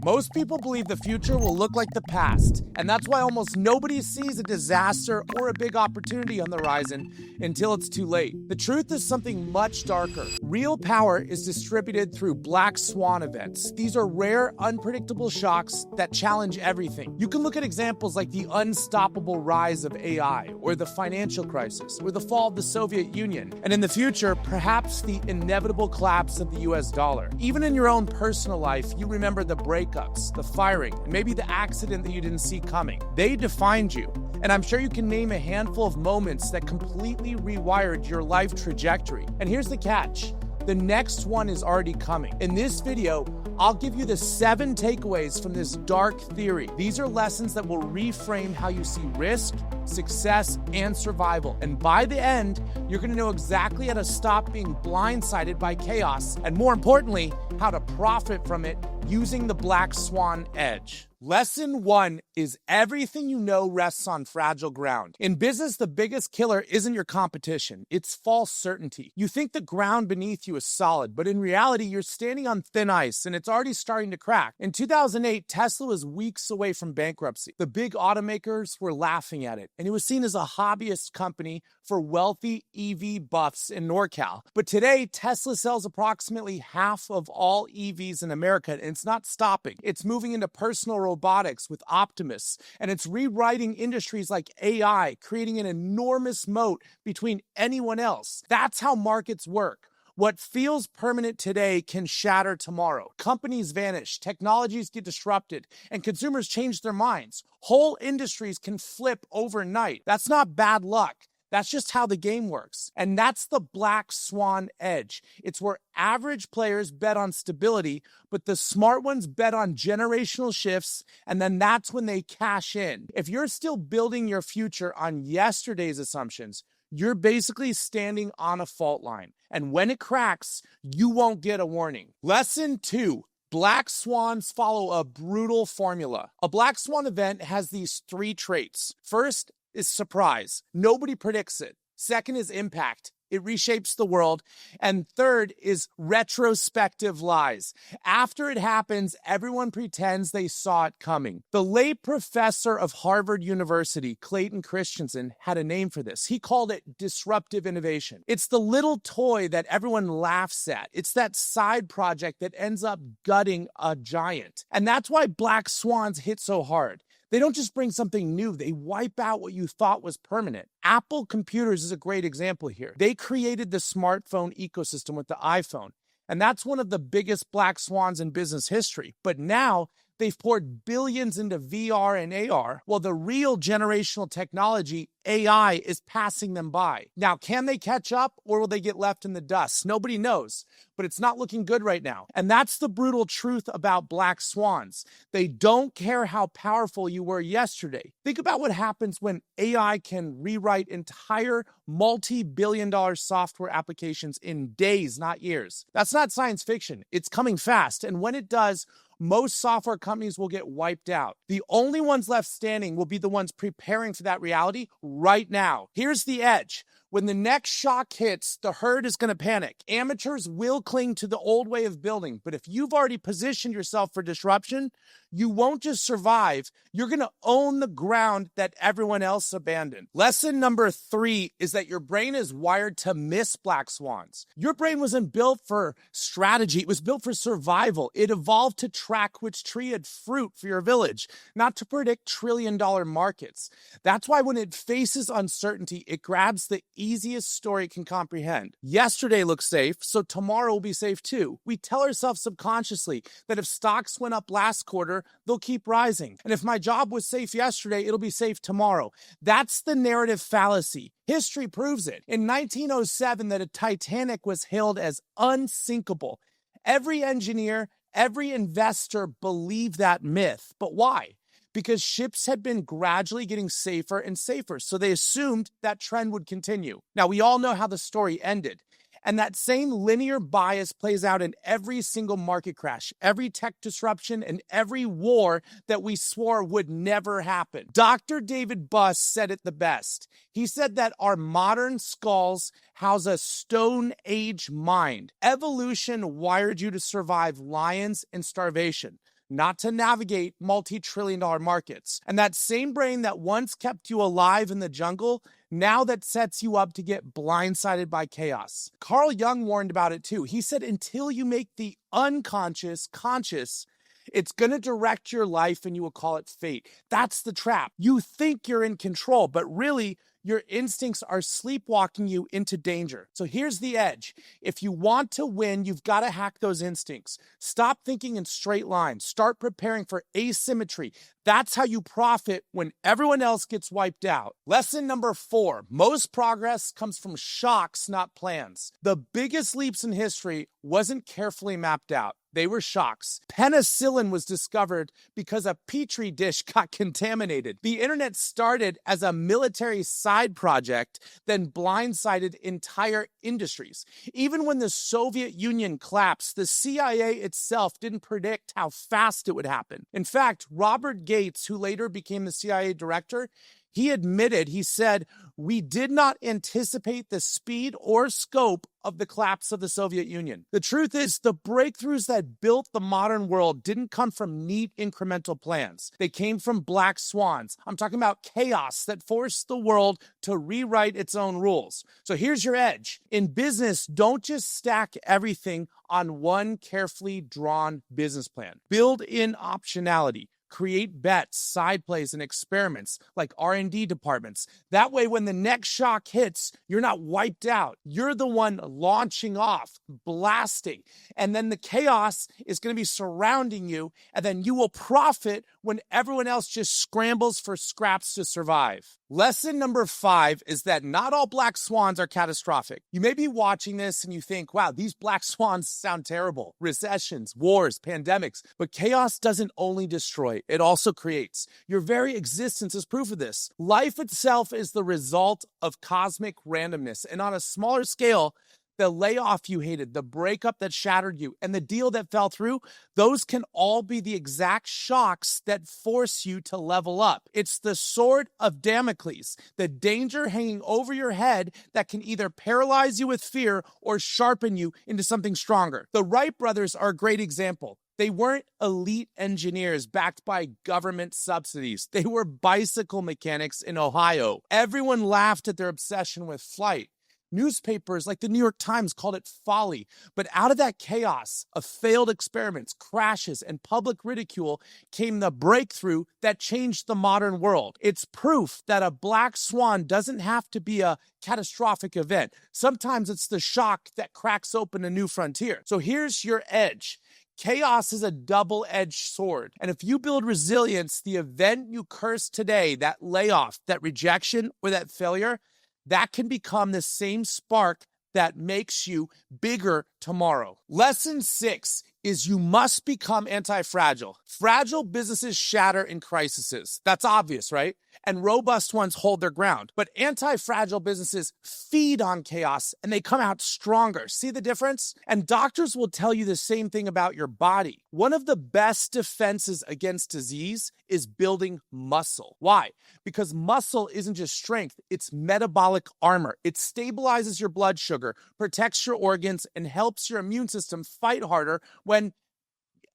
Most people believe the future will look like the past, and that's why almost nobody sees a disaster or a big opportunity on the horizon until it's too late. The truth is something much darker. Real power is distributed through Black Swan events. These are rare, unpredictable shocks that challenge everything. You can look at examples like the unstoppable rise of AI, or the financial crisis, or the fall of the Soviet Union, and in the future, perhaps the inevitable collapse of the US dollar. Even in your own personal life, you remember the breakups, the firing, and maybe the accident that you didn't see coming. They defined you. And I'm sure you can name a handful of moments that completely rewired your life trajectory. And here's the catch. The next one is already coming. In this video, I'll give you the 7 takeaways from this dark theory. These are lessons that will reframe how you see risk, success, and survival. And by the end, you're gonna know exactly how to stop being blindsided by chaos, and more importantly, how to profit from it using the Black Swan Edge. Lesson 1 is everything you know rests on fragile ground. In business, the biggest killer isn't your competition, it's false certainty. You think the ground beneath you is solid, but in reality, you're standing on thin ice and it's already starting to crack. In 2008, Tesla was weeks away from bankruptcy. The big automakers were laughing at it, and it was seen as a hobbyist company for wealthy EV buffs in NorCal. But today, Tesla sells approximately half of all EVs in America, and it's not stopping. It's moving into personal robotics with Optimus, and it's rewriting industries like AI, creating an enormous moat between anyone else. That's how markets work. What feels permanent today can shatter tomorrow. Companies vanish, technologies get disrupted, and consumers change their minds. Whole industries can flip overnight. That's not bad luck. That's just how the game works. And that's the Black Swan Edge. It's where average players bet on stability, but the smart ones bet on generational shifts, and then that's when they cash in. If you're still building your future on yesterday's assumptions, you're basically standing on a fault line. And when it cracks, you won't get a warning. Lesson 2. Black swans follow a brutal formula. A Black Swan event has these 3 traits. First is surprise. Nobody predicts it. Second is impact. It reshapes the world. And third is retrospective lies. After it happens, everyone pretends they saw it coming. The late professor of Harvard University, Clayton Christensen, had a name for this. He called it disruptive innovation. It's the little toy that everyone laughs at. It's that side project that ends up gutting a giant. And that's why Black Swans hit so hard. They don't just bring something new, they wipe out what you thought was permanent. Apple Computers is a great example here. They created the smartphone ecosystem with the iPhone, and that's one of the biggest Black Swans in business history. But now, they've poured billions into VR and AR, while the real generational technology, AI, is passing them by. Now, can they catch up, or will they get left in the dust? Nobody knows, but it's not looking good right now. And that's the brutal truth about Black Swans. They don't care how powerful you were yesterday. Think about what happens when AI can rewrite entire multi-billion-dollar software applications in days, not years. That's not science fiction. It's coming fast, and when it does, most software companies will get wiped out. The only ones left standing will be the ones preparing for that reality right now. Here's the edge. When the next shock hits, the herd is going to panic. Amateurs will cling to the old way of building, but if you've already positioned yourself for disruption, you won't just survive, you're going to own the ground that everyone else abandoned. Lesson number 3 is that your brain is wired to miss Black Swans. Your brain wasn't built for strategy, it was built for survival. It evolved to track which tree had fruit for your village, not to predict trillion-dollar markets. That's why when it faces uncertainty, it grabs the easiest story it can comprehend. Yesterday looked safe, so tomorrow will be safe too. We tell ourselves subconsciously that if stocks went up last quarter, they'll keep rising. And if my job was safe yesterday, it'll be safe tomorrow. That's the narrative fallacy. History proves it. In 1907, that a Titanic was hailed as unsinkable. Every engineer, every investor believed that myth. But why? Because ships had been gradually getting safer and safer, so they assumed that trend would continue. Now, we all know how the story ended. And that same linear bias plays out in every single market crash, every tech disruption, and every war that we swore would never happen. Dr. David Buss said it the best. He said that our modern skulls house a Stone Age mind. Evolution wired you to survive lions and starvation, not to navigate multi-trillion-dollar markets. And that same brain that once kept you alive in the jungle, now that sets you up to get blindsided by chaos. Carl Jung warned about it too. He said, until you make the unconscious conscious, it's going to direct your life and you will call it fate. That's the trap. You think you're in control, but really your instincts are sleepwalking you into danger. So here's the edge. If you want to win, you've got to hack those instincts. Stop thinking in straight lines. Start preparing for asymmetry. That's how you profit when everyone else gets wiped out. Lesson number 4, most progress comes from shocks, not plans. The biggest leaps in history wasn't carefully mapped out. They were shocks. Penicillin was discovered because a petri dish got contaminated. The internet started as a military side project, then blindsided entire industries. Even when the Soviet Union collapsed, the CIA itself didn't predict how fast it would happen. In fact, Robert Gates, who later became the CIA director, he admitted, he said, we did not anticipate the speed or scope of the collapse of the Soviet Union. The truth is, the breakthroughs that built the modern world didn't come from neat incremental plans. They came from black swans. I'm talking about chaos that forced the world to rewrite its own rules. So here's your edge. In business, don't just stack everything on one carefully drawn business plan. Build in optionality. Create bets, side plays, and experiments like R&D departments. That way, when the next shock hits, you're not wiped out. You're the one launching off, blasting. And then the chaos is going to be surrounding you, and then you will profit when everyone else just scrambles for scraps to survive. Lesson number 5 is that not all black swans are catastrophic. You may be watching this and you think, wow, these black swans sound terrible. Recessions, wars, pandemics. But chaos doesn't only destroy, it also creates. Your very existence is proof of this. Life itself is the result of cosmic randomness. And on a smaller scale, the layoff you hated, the breakup that shattered you, and the deal that fell through, those can all be the exact shocks that force you to level up. It's the sword of Damocles, the danger hanging over your head that can either paralyze you with fear or sharpen you into something stronger. The Wright brothers are a great example. They weren't elite engineers backed by government subsidies. They were bicycle mechanics in Ohio. Everyone laughed at their obsession with flight. Newspapers like the New York Times called it folly. But out of that chaos of failed experiments, crashes, and public ridicule came the breakthrough that changed the modern world. It's proof that a black swan doesn't have to be a catastrophic event. Sometimes it's the shock that cracks open a new frontier. So here's your edge. Chaos is a double-edged sword. And if you build resilience, the event you curse today, that layoff, that rejection, or that failure, that can become the same spark that makes you bigger tomorrow. Lesson 6 is you must become anti-fragile. Fragile businesses shatter in crises. That's obvious, right? And robust ones hold their ground. But anti-fragile businesses feed on chaos and they come out stronger. See the difference? And doctors will tell you the same thing about your body. One of the best defenses against disease is building muscle. Why? Because muscle isn't just strength, it's metabolic armor. It stabilizes your blood sugar, protects your organs, and helps your immune system fight harder when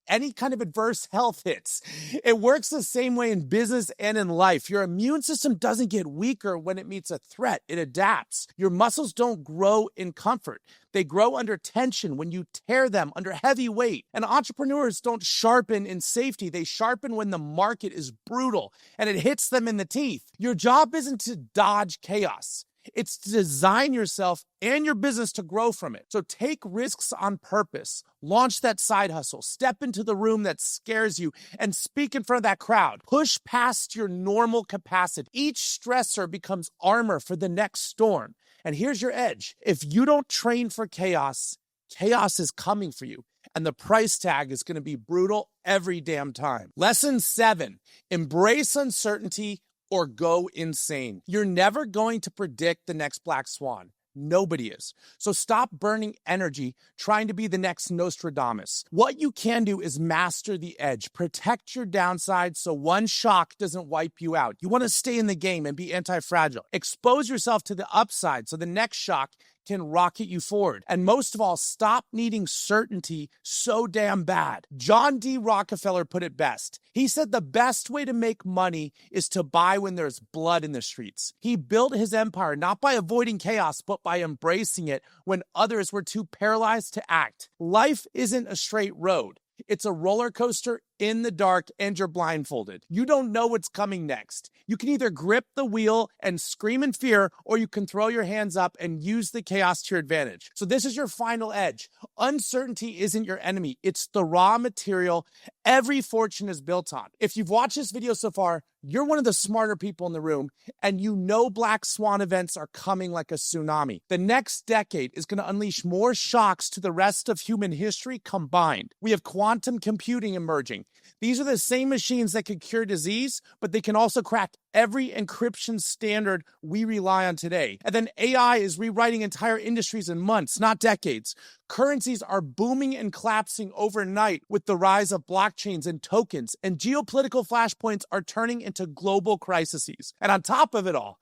any kind of adverse health hits. It works the same way in business and in life. Your immune system doesn't get weaker when it meets a threat. It adapts. Your muscles don't grow in comfort. They grow under tension when you tear them under heavy weight. And entrepreneurs don't sharpen in safety. They sharpen when the market is brutal and it hits them in the teeth. Your job isn't to dodge chaos. It's to design yourself and your business to grow from it. So take risks on purpose. Launch that side hustle. Step into the room that scares you and speak in front of that crowd. Push past your normal capacity. Each stressor becomes armor for the next storm. And here's your edge. If you don't train for chaos, chaos is coming for you. And the price tag is going to be brutal every damn time. Lesson 7, embrace uncertainty or go insane. You're never going to predict the next black swan. Nobody is. So stop burning energy trying to be the next Nostradamus. What you can do is master the edge. Protect your downside so one shock doesn't wipe you out. You want to stay in the game and be anti-fragile. Expose yourself to the upside so the next shock can rocket you forward. And most of all, stop needing certainty so damn bad. John D. Rockefeller put it best. He said the best way to make money is to buy when there's blood in the streets. He built his empire not by avoiding chaos, but by embracing it when others were too paralyzed to act. Life isn't a straight road. It's a roller coaster in the dark and you're blindfolded. You don't know what's coming next. You can either grip the wheel and scream in fear, or you can throw your hands up and use the chaos to your advantage. So this is your final edge. Uncertainty isn't your enemy. It's the raw material every fortune is built on. If you've watched this video so far, you're one of the smarter people in the room, and you know Black Swan events are coming like a tsunami. The next decade is going to unleash more shocks to the rest of human history combined. We have quantum computing emerging. These are the same machines that could cure disease, but they can also crack every encryption standard we rely on today. And then AI is rewriting entire industries in months, not decades. Currencies are booming and collapsing overnight with the rise of blockchains and tokens, and geopolitical flashpoints are turning into global crises. And on top of it all,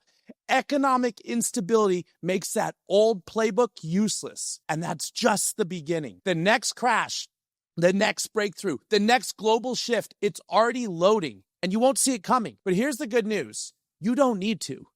economic instability makes that old playbook useless. And that's just the beginning. The next crash, the next breakthrough, the next global shift, it's already loading, and you won't see it coming. But here's the good news. You don't need to.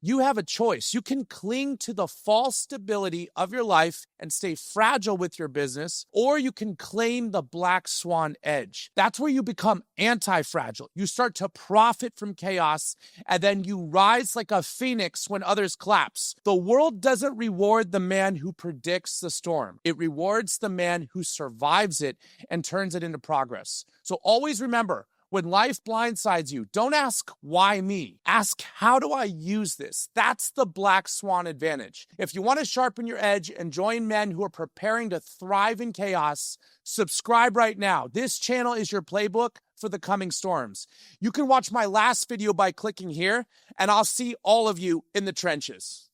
You have a choice. You can cling to the false stability of your life and stay fragile with your business, or you can claim the Black Swan Edge. That's where you become anti-fragile. You start to profit from chaos, and then you rise like a phoenix when others collapse. The world doesn't reward the man who predicts the storm. It rewards the man who survives it and turns it into progress. So always remember, when life blindsides you, don't ask, why me? Ask, how do I use this? That's the Black Swan advantage. If you want to sharpen your edge and join men who are preparing to thrive in chaos, subscribe right now. This channel is your playbook for the coming storms. You can watch my last video by clicking here, and I'll see all of you in the trenches.